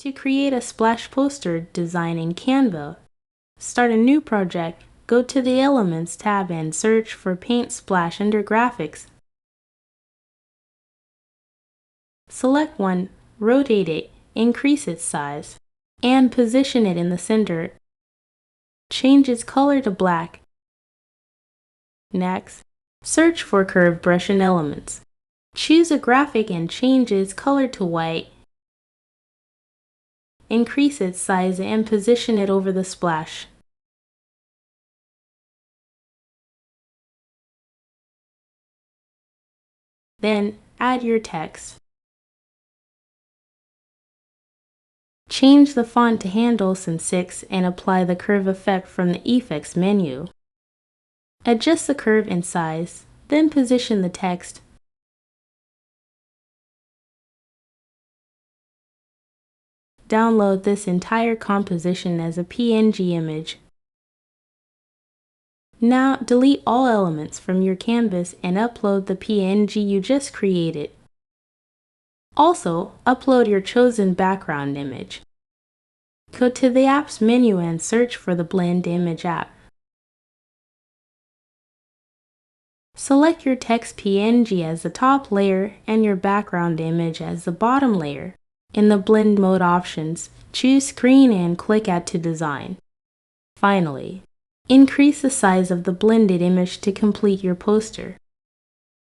To create a splash poster design in Canva, start a new project, go to the Elements tab and search for Paint Splash under Graphics. Select one, rotate it, increase its size, and position it in the center. Change its color to black. Next, search for Curve Brush in Elements. Choose a graphic and change its color to white. Increase its size and position it over the splash. Then, add your text. Change the font to Handles and 6 and apply the curve effect from the Effects menu. Adjust the curve and size, then position the text. Download this entire composition as a PNG image. Now delete all elements from your canvas and upload the PNG you just created. Also, upload your chosen background image. Go to the Apps menu and search for the Blend Image app. Select your text PNG as the top layer and your background image as the bottom layer. In the Blend Mode options, choose Screen and click Add to Design. Finally, increase the size of the blended image to complete your poster.